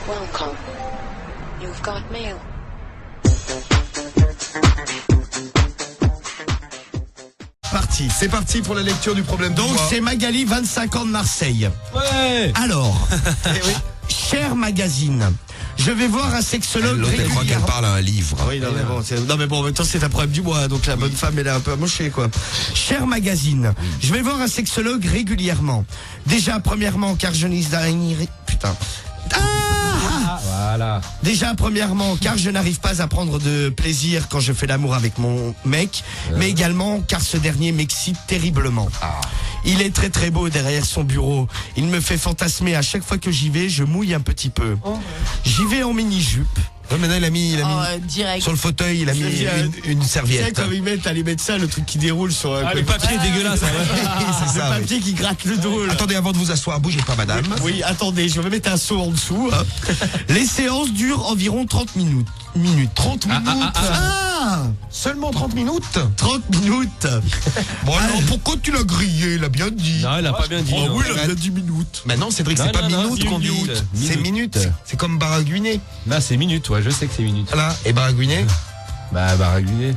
Welcome. You've got mail. C'est parti pour la lecture du problème. Donc c'est Magali, 25 ans de Marseille. Ouais. Alors, cher magazine, je vais voir un sexologue L'autre, elle croit qu'elle régulièrement. parle à un livre. Oui, non, mais bon, en même temps, c'est un problème du mois, donc la bonne femme, elle est un peu amochée, quoi. Cher magazine, je vais voir un sexologue régulièrement. Déjà, premièrement, car je n'arrive... Putain. Voilà. Déjà, premièrement, car je n'arrive pas à prendre de plaisir quand je fais l'amour avec mon mec, mais également car ce dernier m'excite terriblement. Il est très très beau derrière son bureau. Il me fait fantasmer à chaque fois que j'y vais, je mouille un petit peu. J'y vais en mini-jupe. Ouais, maintenant il a mis direct. sur le fauteuil, il a mis une Tu sais, serviette. comme ils mettent à les médecins, le truc qui déroule sur un Le papier dégueulasse. C'est ça, le papier qui gratte le dos. Là. Attendez, avant de vous asseoir, bougez pas, madame. Oui, attendez, je vais mettre un seau en dessous. Les séances durent environ 30 minutes. 30 minutes. Seulement 30 minutes. 30 minutes. Bon alors, pourquoi tu l'as grillé? Il a bien dit. Non, il a pas bien dit. Oh non. oui, il a bien 10 minutes. Maintenant, Cédric, c'est Non, pas non, minutes non, qu'on dit. minutes. C'est minutes. C'est comme baragouiner. Là, c'est minutes, ouais, je sais que c'est minutes. Voilà. Et baragouiner? Bah, baragouiner.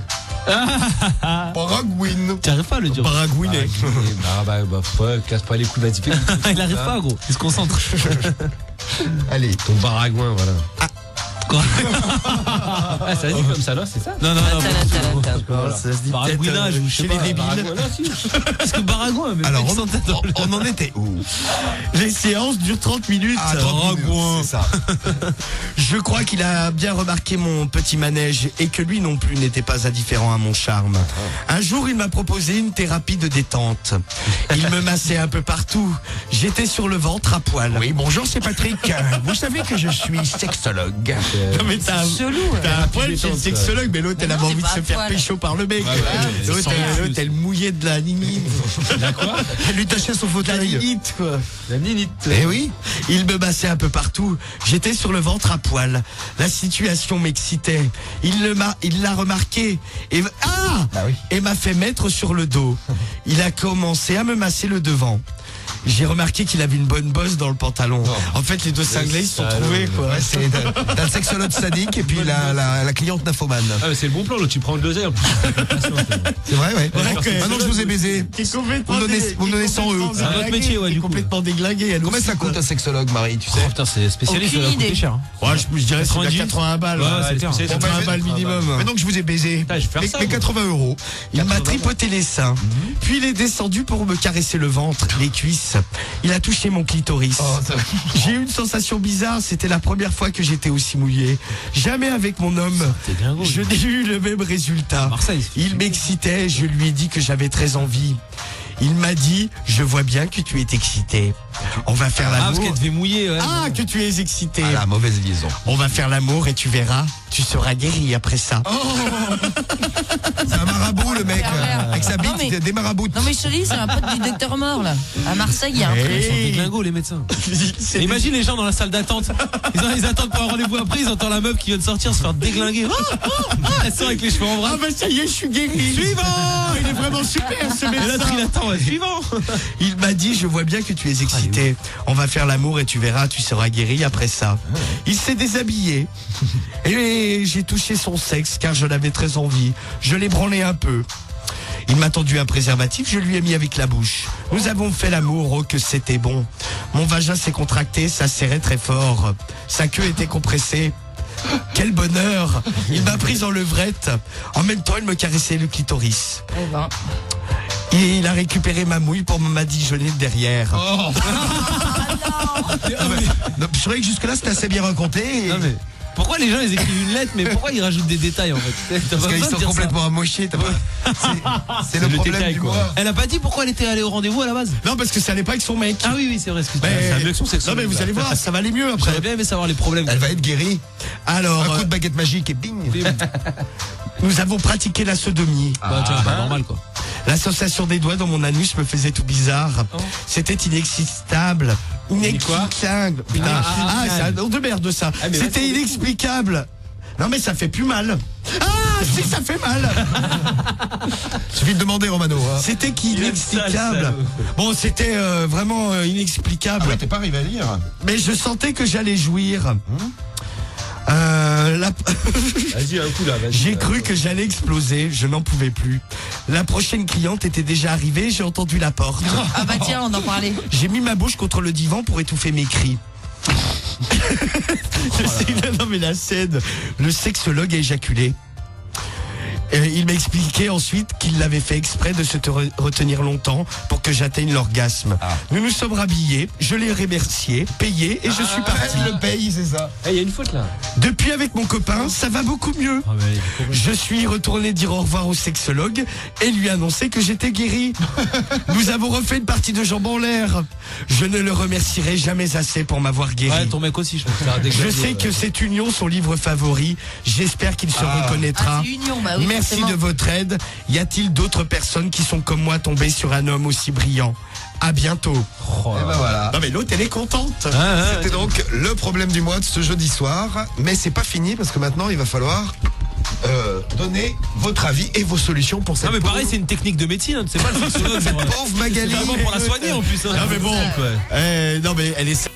Baragouine. Tu arrives pas à le dire. Baragouiner. Ouais, casse pas les coups, vas-y, fais. Il arrive pas, gros. Il se concentre. Allez. Ton baragouin, voilà. Quoi? Ça se dit comme ça, là, c'est ça? Non, Ça se dit baragouinage, peut-être, ou je sais chez pas. les débiles. Baragouinage, si. Parce que baragouin, mais Alors, mec, sans tête. on en était où? Les séances durent 30 minutes. 30 minutes, c'est ça. Je crois qu'il a bien remarqué mon petit manège et que lui non plus n'était pas indifférent à mon charme. Un jour, il m'a proposé une thérapie de détente. Il me massait un peu partout. J'étais sur le ventre à poil. Oui, bonjour, c'est Patrick. Vous savez que je suis sexologue. Non mais t'as un poil chez le sexologue, mais l'autre elle avait Non, envie de c'est se pas faire poil. pécho par le mec. L'autre elle mouillait de la nini. Elle lui tachait son De la fauteuil. ninite quoi. La ninite. Eh oui. Il me massait un peu partout. J'étais sur le ventre à poil. La situation m'excitait. Il l'a remarqué et et m'a fait mettre sur le dos. Il a commencé à me masser le devant. J'ai remarqué qu'il avait une bonne bosse dans le pantalon. En fait, les deux cinglés ils se sont trouvés quoi. Ouais, t'as le sexologue sadique et puis la cliente nymphomane. Ah, mais c'est le bon plan, là, tu prends le deuxième. C'est vrai, ouais. Ouais, Maintenant que je vous ai baisé. Qui est complètement Vous me donnez 100 euros. C'est un autre métier, ouais, qui est du coup. complètement déglingué. elle Combien aussi, ça coûte quoi. un sexologue, Marie, tu sais? Oh putain, c'est spécialiste, ça va Aucune coûter idée. cher. Ouais, je dirais que c'est 90. 80 balles. Ouais, Ouais, c'est clair. c'est 80 balles minimum. Maintenant que je vous ai baisé, Putain, je vais faire ça, mais moi. 80 euros. Il m'a tripoté les seins, puis il est descendu pour me caresser le ventre, les cuisses. Il a touché mon clitoris. J'ai eu une sensation bizarre, c'était la première fois que j'étais aussi mouillé. Jamais avec mon homme, T'es dingo. je n'ai eu le même résultat. Marseille. Il m'excitait, je lui ai dit que j'avais très envie. Il m'a dit, je vois bien que tu es excité. On va faire Ah, parce l'amour. qu'elle devait mouiller, ouais. Ah, que tu es excité. Ah, la mauvaise liaison. On va faire l'amour et tu verras, tu seras guéri après ça. C'est un marabout, le mec. Avec sa bite, Non, mais- il a des marabouts. Non mais je te dis, c'est un pote du docteur mort là. À Marseille, il y a un truc. Ils sont déglingos, les médecins. C'est Imagine les gens dans la salle d'attente. Ils attendent pour un rendez-vous après, ils entendent la meuf qui vient de sortir se faire déglinguer. Elle sort avec les cheveux en bras. Ah bah ça y est, je suis guéri. Suivant. Il est vraiment super ce Et là, médecin. il attend, ouais, suivant. Il m'a dit, je vois bien que tu es excité. On va faire l'amour et tu verras, tu seras guéri après ça. Il s'est déshabillé. Et j'ai touché son sexe car je l'avais très envie. Je l'ai branlé un peu. Il m'a tendu un préservatif, je lui ai mis avec la bouche. Nous avons fait l'amour, oh que c'était bon. Mon vagin s'est contracté, ça serrait très fort. Sa queue était compressée. Quel bonheur! Il m'a prise en levrette. En même temps, il me caressait le clitoris. Eh ben. Et il a récupéré ma mouille pour m'adigeonner de derrière. Non, je trouvais que jusque-là, c'était assez bien raconté. Non, mais pourquoi les gens ils écrivent une lettre, mais pourquoi ils rajoutent des détails en fait? T'as Parce pas qu'ils besoin de sont dire ça. complètement amochés. C'est le problème détail, du quoi. mois. Elle a pas dit pourquoi elle était allée au rendez-vous à la base? Non, parce que ça allait pas avec son mec. Ah oui, c'est vrai, excuse-moi. Mais- C'est un leçon sexuelle. Non, mais vous allez voir, ça va aller mieux après. J'aurais bien aimé savoir les problèmes. Elle va être guérie. Alors, Un coup de baguette magique et bing. nous avons pratiqué la sodomie. Bah tiens, pas normal quoi. La sensation des doigts dans mon anus me faisait tout bizarre. C'était inexcitable. Inexplicable. Putain. C'est un nom de merde ça. Ah, mais C'était vas-y. inexplicable. Non mais ça fait plus mal. Ah si, ça fait mal. Suffit de demander, Romano. Hein. C'était inexplicable. sale. Bon, c'était vraiment inexplicable. Ah ouais, t'es pas arrivé à lire. Mais je sentais que j'allais jouir. Vas-y, un coup là, vas-y. J'ai cru que j'allais exploser, je n'en pouvais plus. La prochaine cliente était déjà arrivée, j'ai entendu la porte. Ah bah tiens, on en parlait. J'ai mis ma bouche contre le divan pour étouffer mes cris. Non mais la scène, le sexologue a éjaculé. Il m'a expliqué ensuite qu'il l'avait fait exprès de se retenir longtemps pour que j'atteigne l'orgasme. Nous nous sommes rhabillés, je l'ai remercié, payé et je suis parti. Le pays, c'est ça. Il y a une faute là. Depuis avec mon copain, ça va beaucoup mieux. Je suis retourné dire au revoir au sexologue et lui annoncer que j'étais guéri. Nous avons refait une partie de jambes en l'air. Je ne le remercierai jamais assez pour m'avoir guéri. Ouais, ton mec aussi, je pense. Je sais que c'est Union son livre favori. J'espère qu'il se reconnaîtra. Ah, c'est Union, bah oui. Merci forcément. de votre aide. Y a-t-il d'autres personnes qui sont comme moi tombées sur un homme aussi brillant? À bientôt. Et ben voilà. Non mais l'autre elle est contente. C'était donc le problème du mois de ce jeudi soir. Mais c'est pas fini parce que maintenant il va falloir donner votre avis et vos solutions pour cette Non mais pareil, pauvre, c'est une technique de médecine, hein, c'est pas le sexologue. pauvre Magali. C'est vraiment pour la soigner en plus. Hein. Non mais bon, non mais elle est